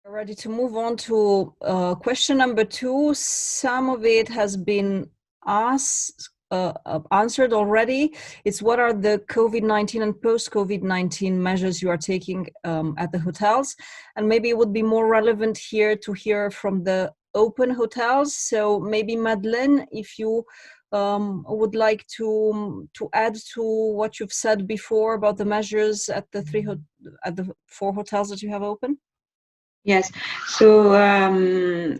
Ready to move on to question number 2. Some of it has been answered already. It's what are the COVID-19 and post-COVID-19 measures you are taking at the hotels? And maybe it would be more relevant here to hear from the open hotels. So maybe Madeleine, if you would like to add to what you've said before about the measures at the 4 hotels that you have open. Yes, so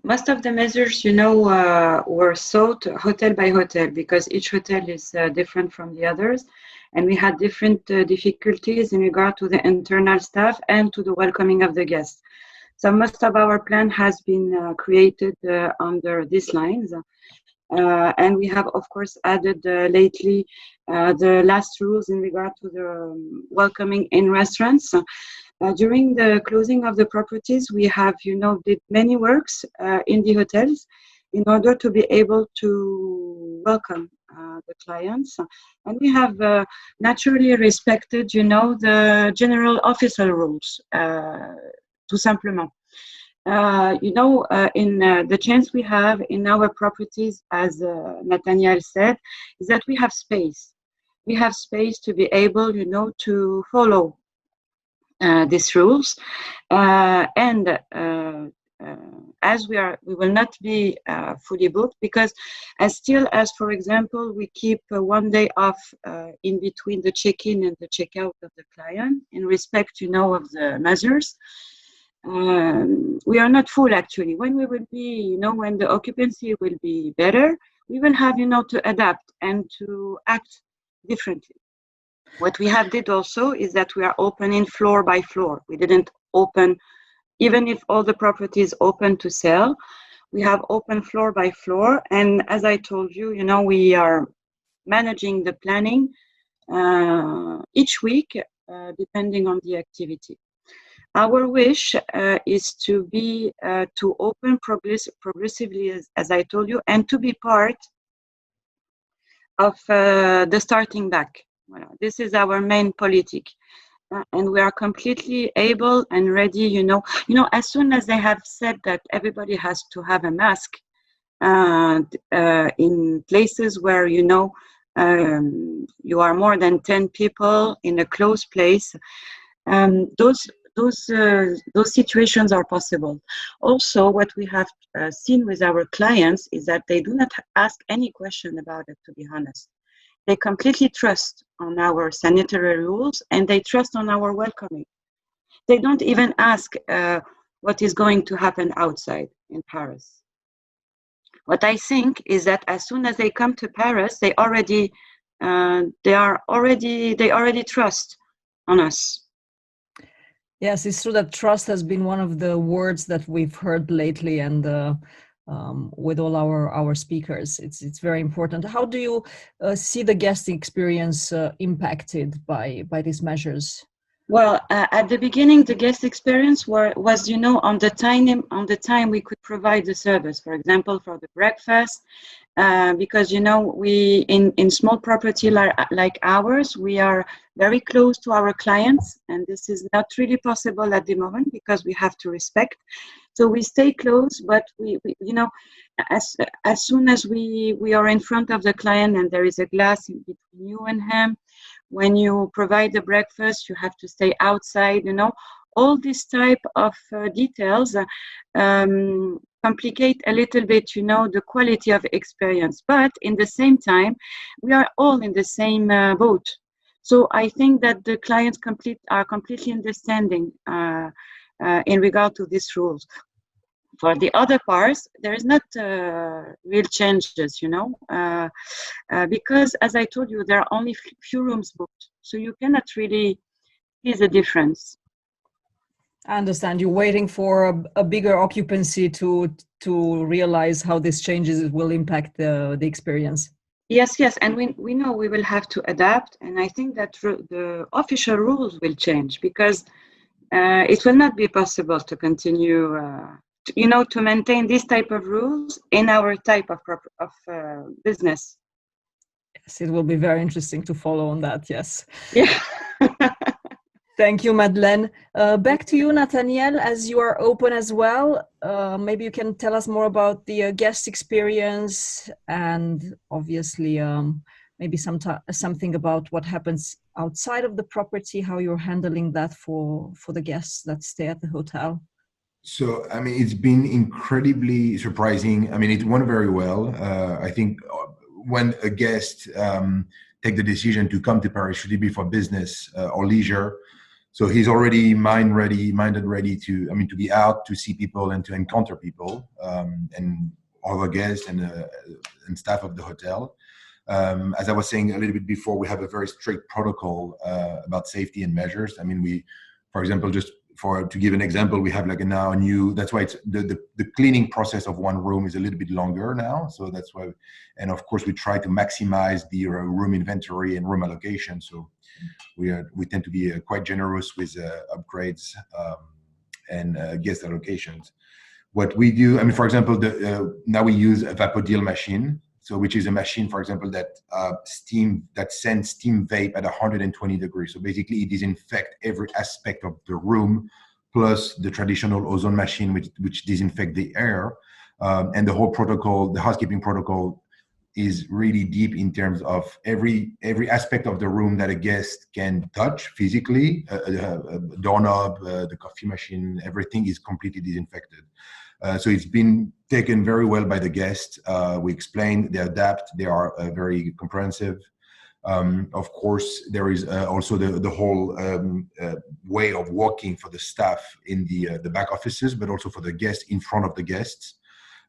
most of the measures, were sought hotel by hotel because each hotel is different from the others. And we had different difficulties in regard to the internal staff and to the welcoming of the guests. So most of our plan has been created under these lines. And we have, of course, added lately the last rules in regard to the welcoming in restaurants. During the closing of the properties, we have, did many works in the hotels in order to be able to welcome the clients. And we have naturally respected, the general official rules, tout simplement. In the chance we have in our properties, as Nathaniel said, is that we have space. We have space to be able, to follow these rules, and as we will not be fully booked because as for example we keep 1 day off in between the check-in and the check-out of the client in respect of the measures. We are not full actually. When we will be, when the occupancy will be better, we will have to adapt and to act differently. What we have did also is that we are opening floor by floor. We didn't open, even if all the properties open to sell, we have open floor by floor. And as I told you, we are managing the planning each week, depending on the activity. Our wish is to be to open progressively, as I told you, and to be part of the starting back. This is our main politic, and we are completely able and ready. As soon as they have said that everybody has to have a mask in places where you are more than 10 people in a closed place, those situations are possible. Also, what we have seen with our clients is that they do not ask any question about it, to be honest. They completely trust on our sanitary rules and they trust on our welcoming. They don't even ask what is going to happen outside in Paris. What I think is that as soon as they come to Paris, they already trust on us. Yes, it's true that trust has been one of the words that we've heard lately, and with all our speakers, it's very important. How do you see the guest experience impacted by these measures? Well, at the beginning, the guest experience was on the time we could provide the service. For example, for the breakfast, because we in small property like ours, we are very close to our clients, and this is not really possible at the moment because we have to respect. So we stay close, but we as soon as we are in front of the client and there is a glass in between you and him, when you provide the breakfast, you have to stay outside. All this type of details complicate a little bit, the quality of experience. But in the same time, we are all in the same boat. So I think that the clients are completely understanding in regard to these rules. For the other parts, there is not real changes, because as I told you, there are only few rooms booked. So you cannot really see the difference. I understand. You're waiting for a bigger occupancy to realize how these changes will impact the experience. Yes, and we know we will have to adapt, and I think that the official rules will change because it will not be possible to continue, to maintain this type of rules in our type of business. Yes, it will be very interesting to follow on that. Yes. Yeah. Thank you, Madeleine. Back to you, Nathaniel, as you are open as well. Maybe you can tell us more about the guest experience and obviously maybe something about what happens outside of the property, how you're handling that for the guests that stay at the hotel. So, I mean, it's been incredibly surprising. I mean, it went very well. I think when a guest take the decision to come to Paris, should it be for business or leisure? So he's already minded ready to, I mean, to be out, to see people and to encounter people and other guests and staff of the hotel. As I was saying a little bit before, we have a very strict protocol about safety and measures. I mean, we, for example, to give an example, we have like now a new, that's why it's the cleaning process of one room is a little bit longer now. So that's why, and of course we try to maximize the room inventory and room allocation. So we tend to be quite generous with upgrades and guest allocations. What we do, I mean, for example, now we use a Vapodil machine. So which is a machine, for example, that sends steam vape at 120 degrees. So basically it disinfects every aspect of the room, plus the traditional ozone machine, which disinfect the air. And the whole protocol, the housekeeping protocol is really deep in terms of every aspect of the room that a guest can touch physically, a doorknob, the coffee machine, everything is completely disinfected. So it's been taken very well by the guests. We explain, they adapt, they are very comprehensive. Of course, there is also the whole way of walking for the staff in the back offices, but also for the guests in front of the guests.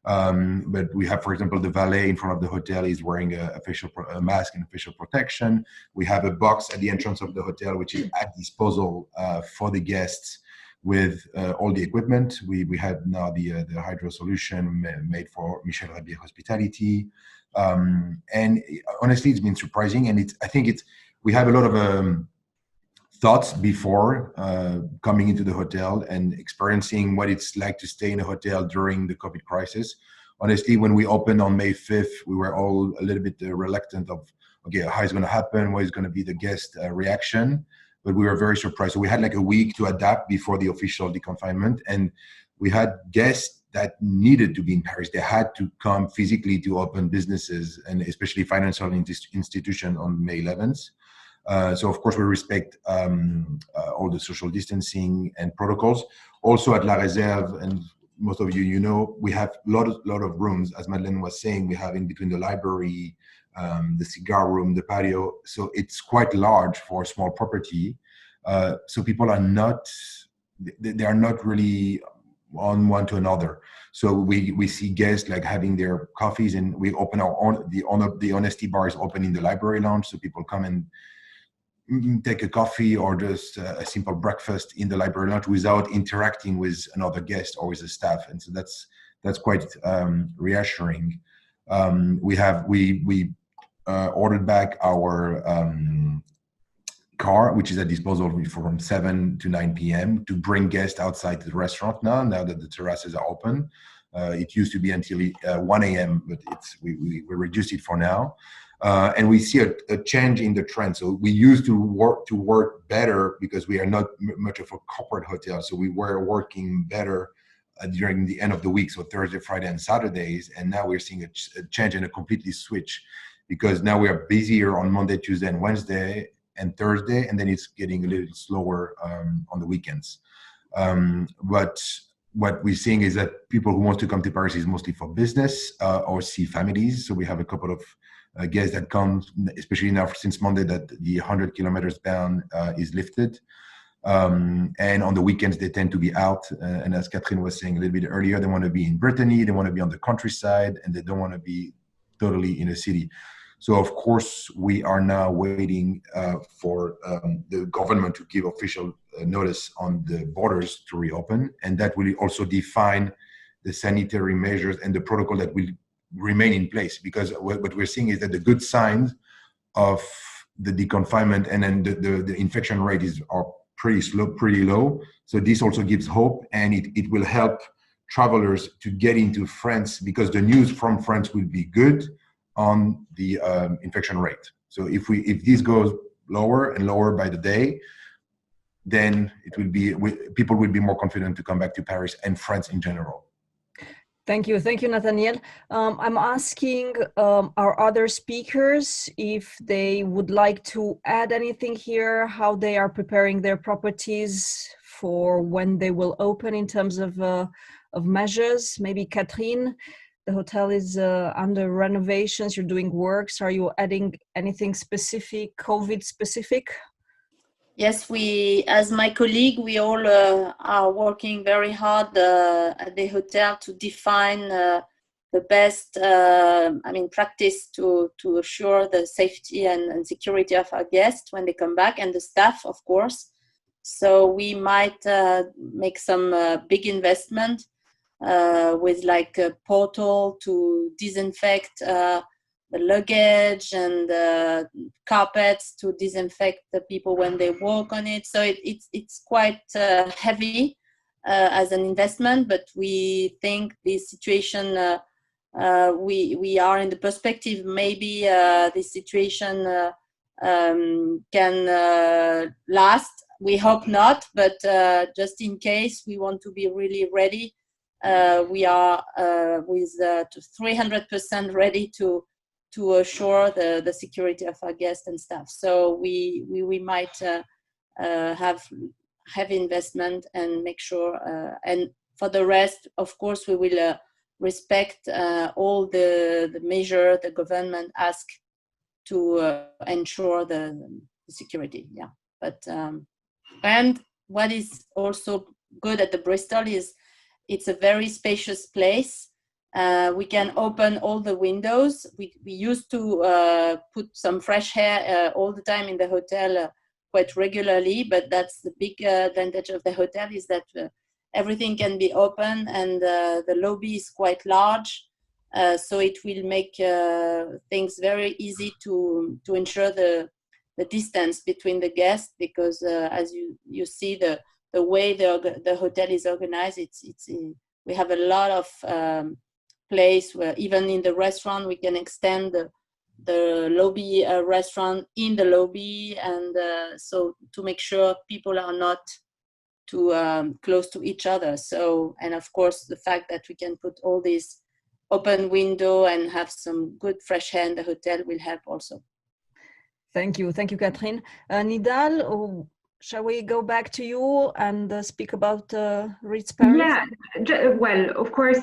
But we have, for example, the valet in front of the hotel is wearing a mask and facial protection. We have a box at the entrance of the hotel, which is at disposal for the guests, with all the equipment. We had now the hydro solution made for Michel Rabier Hospitality. And honestly, it's been surprising. And I think we have a lot of thoughts before coming into the hotel and experiencing what it's like to stay in a hotel during the COVID crisis. Honestly, when we opened on May 5th, we were all a little bit reluctant of, okay, how is it going to happen? What is going to be the guest reaction? But we were very surprised. So we had like a week to adapt before the official deconfinement. And we had guests that needed to be in Paris. They had to come physically to open businesses, and especially financial institutions on May 11th. So of course we respect all the social distancing and protocols. Also at La Réserve, and most of you know, we have a lot of rooms, as Madeleine was saying. We have in between the library, the cigar room, the patio. So it's quite large for a small property. So people are not really on one to another. So we see guests like having their coffees, and we open the honesty bar is open in the library lounge. So people come and take a coffee or just a simple breakfast in the library lounge without interacting with another guest or with the staff. And so that's quite reassuring. We ordered back our car, which is at disposal from 7 to 9 p.m. to bring guests outside the restaurant now that the terraces are open. It used to be until 1 a.m., but we reduced it for now. And we see a change in the trend. So we used to work better because we are not much of a corporate hotel. So we were working better during the end of the week, so Thursday, Friday, and Saturdays. And now we're seeing a change and a completely switch, because now we are busier on Monday, Tuesday, and Wednesday, and Thursday, and then it's getting a little slower on the weekends. But what we're seeing is that people who want to come to Paris is mostly for business or see families. So we have a couple of guests that come, especially now since Monday that the 100 kilometers ban is lifted. And on the weekends, they tend to be out. And as Catherine was saying a little bit earlier, they want to be in Brittany, they want to be on the countryside, and they don't want to be totally in a city. So of course, we are now waiting for the government to give official notice on the borders to reopen. And that will also define the sanitary measures and the protocol that will remain in place. Because what we're seeing is that the good signs of the deconfinement and then the infection rate are pretty low. So this also gives hope, and it will help travelers to get into France, because the news from France will be good on the infection rate. So if this goes lower and lower by the day, then people will be more confident to come back to Paris and France in general. Thank you, Nathaniel. I'm asking our other speakers if they would like to add anything here, how they are preparing their properties for when they will open in terms of measures. Maybe Catherine, the hotel is under renovations, you're doing works. Are you adding anything specific, COVID specific? Yes, as my colleague, we all are working very hard at the hotel to define the best, practice to assure the safety and security of our guests when they come back, and the staff, of course. So we might make some big investment with like a portal to disinfect the luggage and carpets to disinfect the people when they walk on it. So it's quite heavy as an investment, but we think this situation, we are in the perspective, maybe this situation can last. We hope not, but just in case, we want to be really ready. We are with 300% ready to assure the security of our guests and staff. So we might have heavy investment and make sure. And for the rest, of course, we will respect all the measure the government asks to ensure the security. Yeah, but and what is also good at the Bristol is it's a very spacious place. We can open all the windows. We used to put some fresh air all the time in the hotel quite regularly, but that's the big advantage of the hotel is that everything can be open, and the lobby is quite large. So it will make things very easy to ensure the distance between the guests, because as you see the way the hotel is organized, we have a lot of place where even in the restaurant we can extend the lobby restaurant in the lobby, and so to make sure people are not too close to each other. So, and of course the fact that we can put all these open window and have some good fresh air in the hotel will help also. Thank you, Catherine. Nidal, shall we go back to you and speak about Ritz Paris? Yeah, well, of course,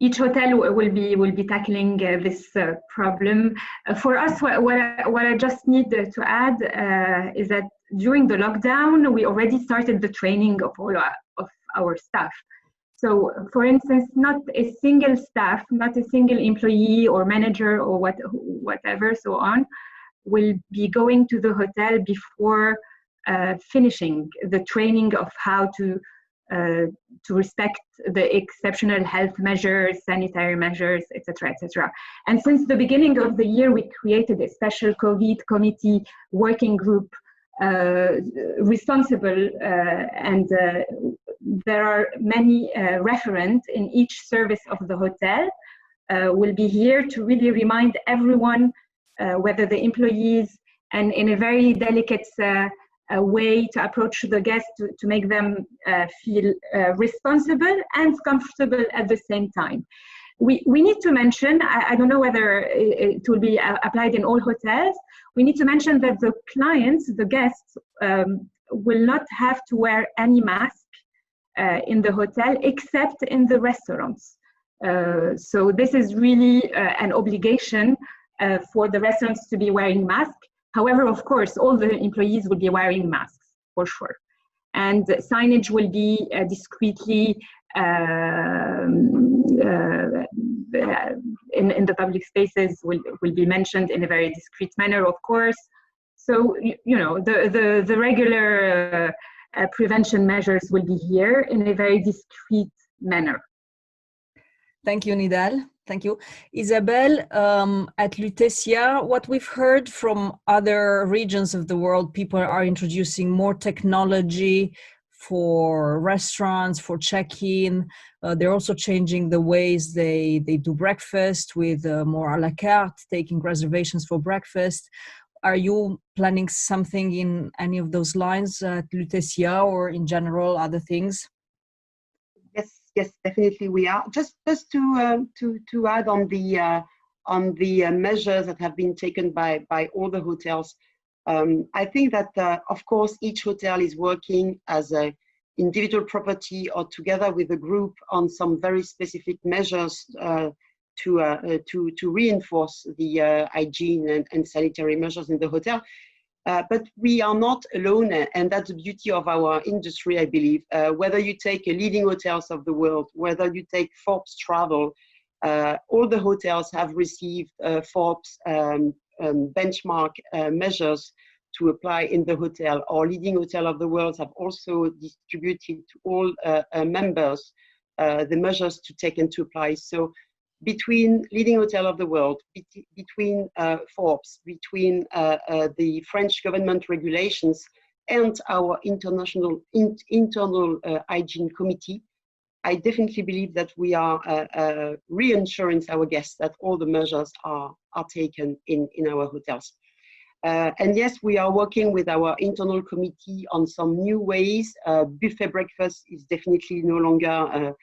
each hotel will be tackling this problem. For us, what I just need to add is that during the lockdown, we already started the training of all of our staff. So, for instance, not a single staff, not a single employee or manager or whatever, so on, will be going to the hotel before finishing the training of how to respect the exceptional health measures, sanitary measures, etc., etc. And since the beginning of the year, we created a special COVID committee working group responsible, and there are many referents in each service of the hotel. Will be here to really remind everyone, whether the employees, and in a very delicate way to approach the guests to make them feel responsible and comfortable at the same time. We need to mention, I don't know whether it will be applied in all hotels, we need to mention that the clients, the guests, will not have to wear any mask in the hotel except in the restaurants. So this is really an obligation for the restaurants to be wearing masks. However, of course, all the employees will be wearing masks for sure. And signage will be discreetly in the public spaces will be mentioned in a very discreet manner, of course. So, you know, the regular prevention measures will be here in a very discreet manner. Thank you, Nidal. Thank you. Isabelle, at Lutetia, what we've heard from other regions of the world, people are introducing more technology for restaurants, for check-in. They're also changing the ways they do breakfast with more a la carte, taking reservations for breakfast. Are you planning something in any of those lines at Lutetia or in general other things? Yes, definitely we are. Just to add on the measures that have been taken by all the hotels. I think that of course each hotel is working as a individual property or together with a group on some very specific measures to reinforce the hygiene and sanitary measures in the hotel. But we are not alone, and that's the beauty of our industry, I believe. Whether you take leading hotels of the world, whether you take Forbes Travel, all the hotels have received Forbes benchmark measures to apply in the hotel. Our leading hotel of the world have also distributed to all members the measures to take and to apply. So between leading hotel of the world, between Forbes, between the French government regulations and our internal hygiene committee, I definitely believe that we are reassuring our guests that all the measures are taken in our hotels. And yes, we are working with our internal committee on some new ways. Buffet breakfast is definitely no longer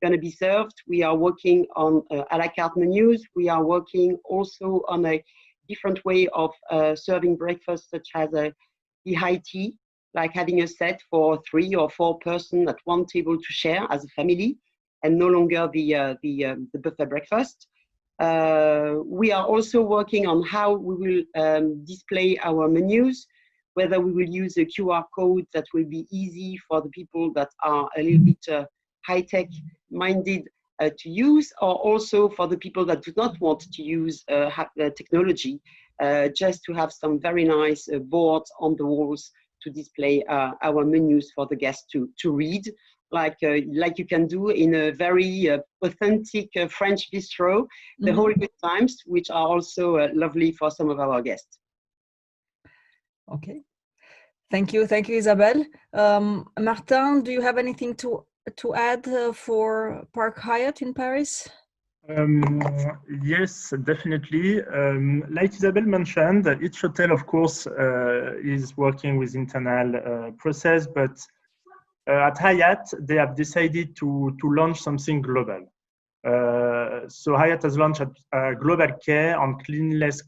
going to be served. We are working on a la carte menus. We are working also on a different way of serving breakfast, such as the high tea, like having a set for 3 or 4 persons at one table to share as a family, and no longer the buffet breakfast. We are also working on how we will display our menus, whether we will use a QR code that will be easy for the people that are a little bit high-tech minded to use, or also for the people that do not want to use technology, just to have some very nice boards on the walls to display our menus for the guests to read, like you can do in a very authentic French bistro, the whole good times, which are also lovely for some of our guests. Okay, thank you, Isabelle. Martin, do you have anything to add for Park Hyatt in Paris? Yes, definitely. Like Isabelle mentioned, each hotel, of course, is working with internal process, but at Hyatt, they have decided to launch something global. So Hyatt has launched a global care on cleanliness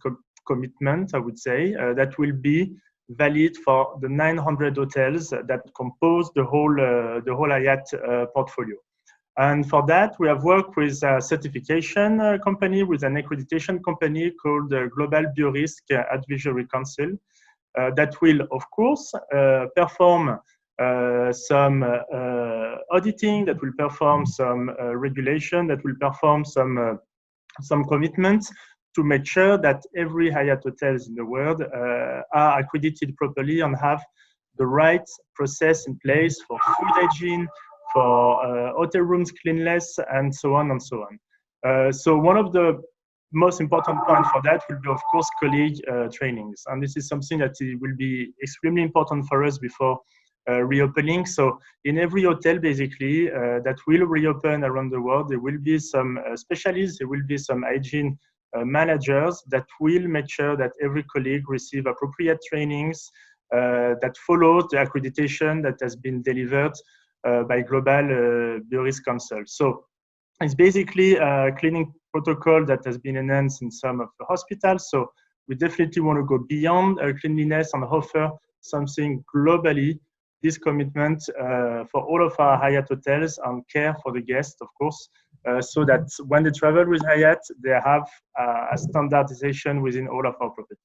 commitment, I would say, that will be valid for the 900 hotels that compose the whole Hyatt portfolio. And for that, we have worked with a certification company, with an accreditation company called Global Biorisk Advisory Council, that will, of course, perform some auditing, that will perform some regulation, that will perform some commitments to make sure that every Hyatt hotels in the world are accredited properly and have the right process in place for food hygiene, for hotel rooms cleanliness, and so on and so on. So one of the most important points for that will be, of course, colleague trainings. And this is something that will be extremely important for us before reopening. So in every hotel, basically, that will reopen around the world, there will be some specialists, there will be some hygiene managers that will make sure that every colleague receive appropriate trainings that follows the accreditation that has been delivered by Global Biorisk Council. So it's basically a cleaning protocol that has been enhanced in some of the hospitals. So we definitely want to go beyond cleanliness and offer something globally, this commitment for all of our Hyatt hotels and care for the guests, of course, so that when they travel with Hyatt, they have a standardization within all of our properties.